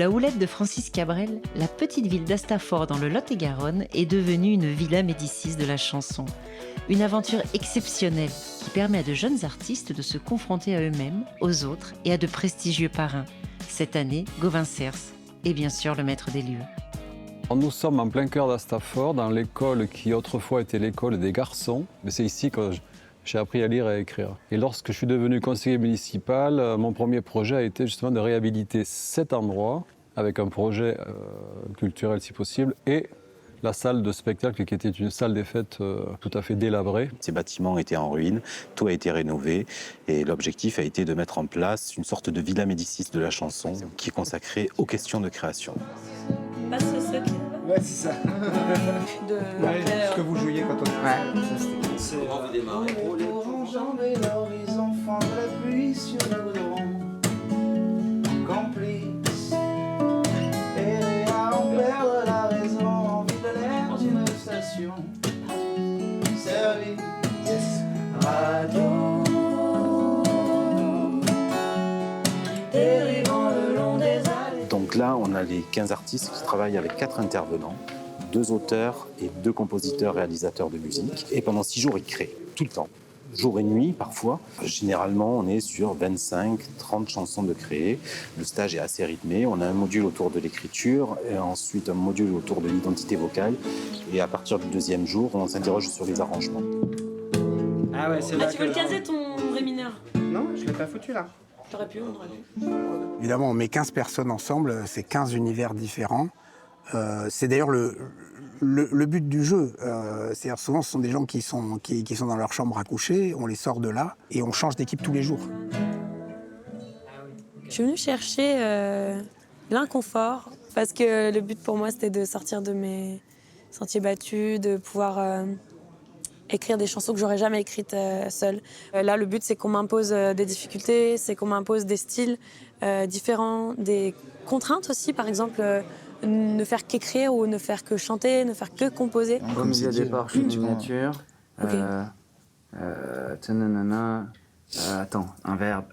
la houlette de Francis Cabrel, la petite ville d'Astafort dans le Lot-et-Garonne est devenue une Villa Médicis de la chanson. Une aventure exceptionnelle qui permet à de jeunes artistes de se confronter à eux-mêmes, aux autres et à de prestigieux parrains. Cette année, Gauvin Cers est bien sûr le maître des lieux. Nous sommes en plein cœur d'Astafort, dans l'école qui autrefois était l'école des garçons. Mais c'est ici que j'ai appris à lire et à écrire. Et lorsque je suis devenu conseiller municipal, mon premier projet a été justement de réhabiliter cet endroit avec un projet culturel si possible et la salle de spectacle qui était une salle des fêtes tout à fait délabrée. Ces bâtiments étaient en ruine, tout a été rénové et l'objectif a été de mettre en place une sorte de Villa Médicis de la chanson qui est consacrée aux questions de création. Ouais, c'est ça. Ce que vous jouiez quand on... Ouais, ça c'était... Comment vous démarrez? Enjamber l'horizon, fendre la pluie sur le goudron. Complice, errer à en perdre la raison, envie de l'air d'une station. Service, radio, dérivant le long des allées. Donc là, on a les 15 artistes qui travaillent avec 4 intervenants, 2 auteurs et 2 compositeurs réalisateurs de musique. Et pendant 6 jours, ils créent, tout le temps. Jour et nuit, parfois. Généralement, on est sur 25-30 chansons de créer. Le stage est assez rythmé. On a un module autour de l'écriture, et ensuite un module autour de l'identité vocale. Et à partir du 2e jour, on s'interroge sur les arrangements. Ah ouais, c'est là tu peux le caser ton ré mineur? Non, je l'ai pas foutu là. T'aurais pu, on aurait pu. Évidemment, on met 15 personnes ensemble, c'est 15 univers différents. C'est d'ailleurs le but du jeu. C'est-à-dire souvent, ce sont des gens qui sont dans leur chambre à coucher, on les sort de là et on change d'équipe tous les jours. Je suis venue chercher l'inconfort parce que le but pour moi, c'était de sortir de mes sentiers battus, de pouvoir écrire des chansons que j'aurais jamais écrites seule. Là, le but, c'est qu'on m'impose des difficultés, c'est qu'on m'impose des styles différents, des contraintes aussi, par exemple, ne faire qu'écrire ou ne faire que chanter, ne faire que composer. Comme il y a des départ, je suis une miniature. Ok. Attends, un verbe.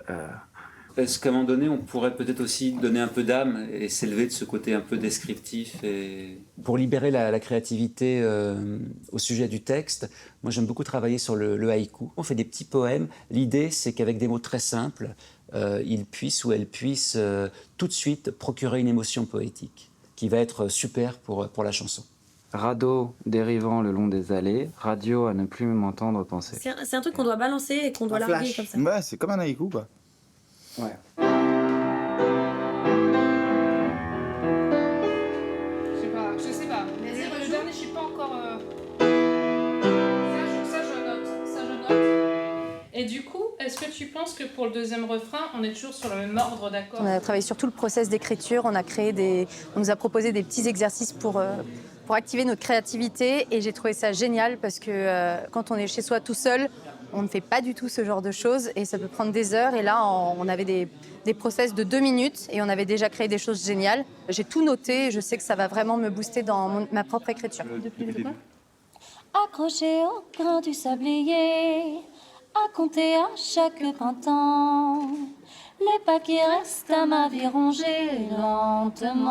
Est-ce qu'à un moment donné, on pourrait peut-être aussi donner un peu d'âme et s'élever de ce côté un peu descriptif et... Pour libérer la créativité au sujet du texte, moi j'aime beaucoup travailler sur le haïku. On fait des petits poèmes. L'idée, c'est qu'avec des mots très simples, ils puissent ou elles puissent tout de suite procurer une émotion poétique qui va être super pour la chanson. Radeau dérivant le long des allées, radio à ne plus m'entendre penser. C'est un truc qu'on doit balancer et qu'on doit larguer comme ça. Ouais, c'est comme un haïku quoi. Ouais. Je sais pas. Mais le dernier, je suis pas encore. Ça, je note. Et du coup, est-ce que tu penses que pour le deuxième refrain, on est toujours sur le même ordre d'accords? On a travaillé sur tout le process d'écriture, on nous a proposé des petits exercices pour activer notre créativité et j'ai trouvé ça génial parce que quand on est chez soi tout seul, on ne fait pas du tout ce genre de choses et ça peut prendre des heures. Et là, on avait des process de 2 minutes et on avait déjà créé des choses géniales. J'ai tout noté et je sais que ça va vraiment me booster dans ma propre écriture. Depuis le début. Accroché au grain du sablier, à compter à chaque printemps, les pas qui restent à ma vie rongés lentement.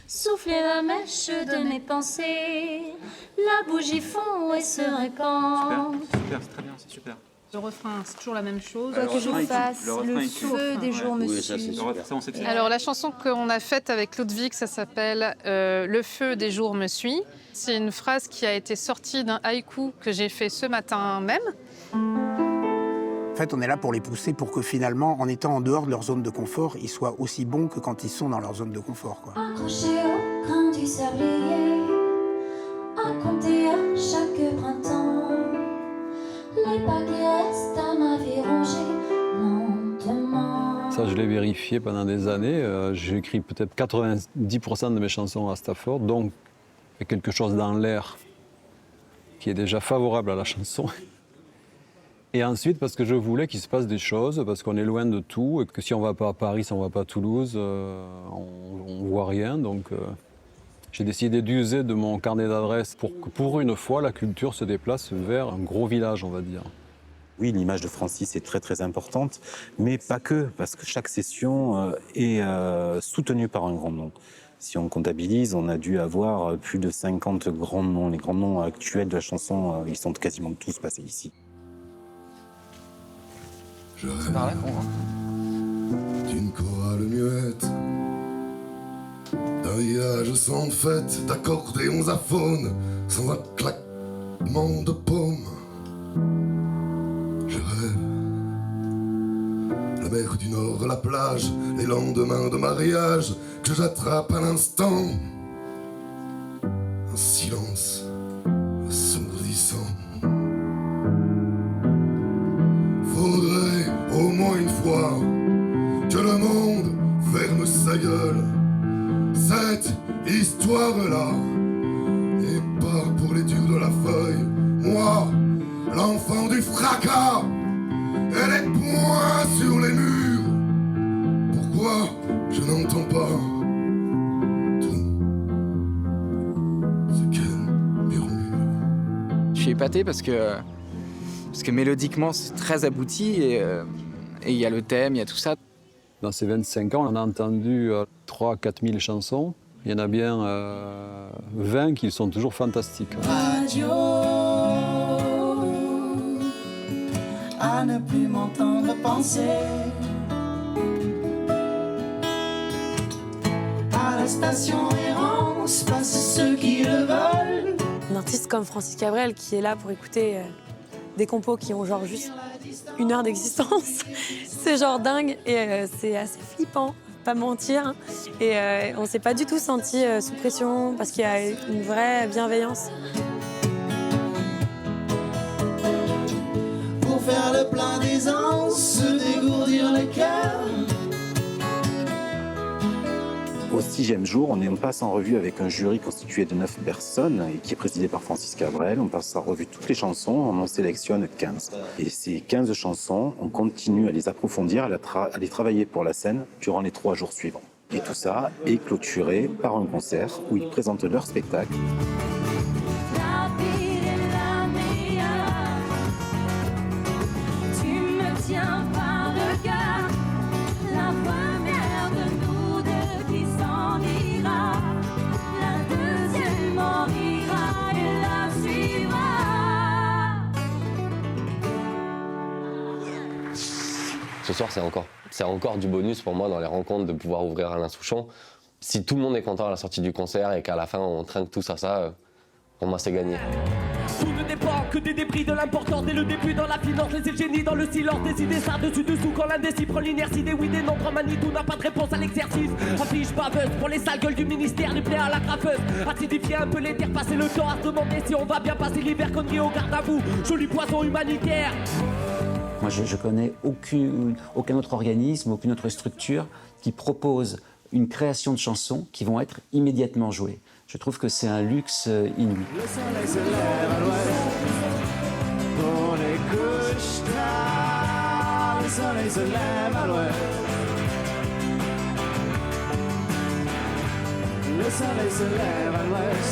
Souffler la mèche de mes pensées, la bougie fond et se répand. Super, c'est très bien, c'est super. Le refrain, c'est toujours la même chose. Quoi que je fasse, le feu des jours me Oui, suit. ça, on sait que c'est... Alors, la chanson qu'on a faite avec Ludwig, ça s'appelle Le feu des jours me suit. C'est une phrase qui a été sortie d'un haïku que j'ai fait ce matin même. En fait, on est là pour les pousser pour que finalement, en étant en dehors de leur zone de confort, ils soient aussi bons que quand ils sont dans leur zone de confort, quoi. Accroché au grain du sablier, à compter à chaque printemps, les pas qui restent à ma vie rongés lentement. Ça, je l'ai vérifié pendant des années. J'ai écrit peut-être 90% de mes chansons à Stafford, donc il y a quelque chose dans l'air qui est déjà favorable à la chanson. Et ensuite, parce que je voulais qu'il se passe des choses, parce qu'on est loin de tout, et que si on ne va pas à Paris, si on ne va pas à Toulouse, on ne voit rien. Donc j'ai décidé d'user de mon carnet d'adresses pour que, pour une fois, la culture se déplace vers un gros village, on va dire. Oui, l'image de Francis est très très importante, mais pas que, parce que chaque session est soutenue par un grand nom. Si on comptabilise, on a dû avoir plus de 50 grands noms. Les grands noms actuels de la chanson, ils sont quasiment tous passés ici. C'est par là qu'on rentre. D'une chorale muette, d'un village sans fête, d'accordéons à faune, sans un claquement de paume. Je rêve, la mer du Nord, la plage, les lendemains de mariage que j'attrape à l'instant. Un silence assourdissant. Faudrait au moins une fois que le monde ferme sa gueule. Cette histoire-là est pas pour les durs de la feuille. Moi, l'enfant du fracas, et les poings sur les murs. Pourquoi je n'entends pas tout ce qu'elle murmure? Je suis épaté parce que mélodiquement c'est très abouti et il y a le thème, il y a tout ça. Dans ces 25 ans, on a entendu 3 000 à 4 000 chansons. Il y en a bien 20 qui sont toujours fantastiques. Radio, à ne plus m'entendre penser. À la station errance passent ceux qui le veulent. Un artiste comme Francis Cabrel qui est là pour écouter des compos qui ont genre juste 1 heure d'existence, c'est genre dingue et c'est assez flippant, pas mentir. Et on s'est pas du tout senti sous pression parce qu'il y a une vraie bienveillance. Pour faire le plein d'aisance, se dégourdir le cœur. Au 6e jour, on passe en revue avec un jury constitué de 9 personnes et qui est présidé par Francis Cabrel. On passe en revue toutes les chansons, on en sélectionne 15. Et ces 15 chansons, on continue à les approfondir, à les travailler pour la scène durant les 3 jours suivants. Et tout ça est clôturé par un concert où ils présentent leur spectacle. La vie est la meilleure. Tu me tiens par le cœur. La première de nous deux qui s'en ira. La deuxième en rira et la suivra. Ce soir, c'est encore du bonus pour moi dans les rencontres de pouvoir ouvrir Alain Souchon. Si tout le monde est content à la sortie du concert et qu'à la fin on trinque tous à ça, pour moi c'est gagné. Tout ne dépend que des débris de l'importance dès le début dans la finance, laisser le génie dans le silence, décider ça dessus-dessous quand l'indécis prend l'inertie des oui, des non, prend Manitou n'a pas de réponse à l'exercice. Affiche baveuse pour les sales gueules du ministère, les plaies à la graffeuse, acidifier un peu les terres, passer le temps à se demander si on va bien passer l'hiver, connerie au garde à vous, joli poison humanitaire. Moi, je connais aucun autre organisme, aucune autre structure qui propose une création de chansons qui vont être immédiatement jouées. Je trouve que c'est un luxe inouï. Le soleil se lève à l'ouest, on est couche tard. Le soleil se lève à l'ouest. Le soleil se lève à l'ouest.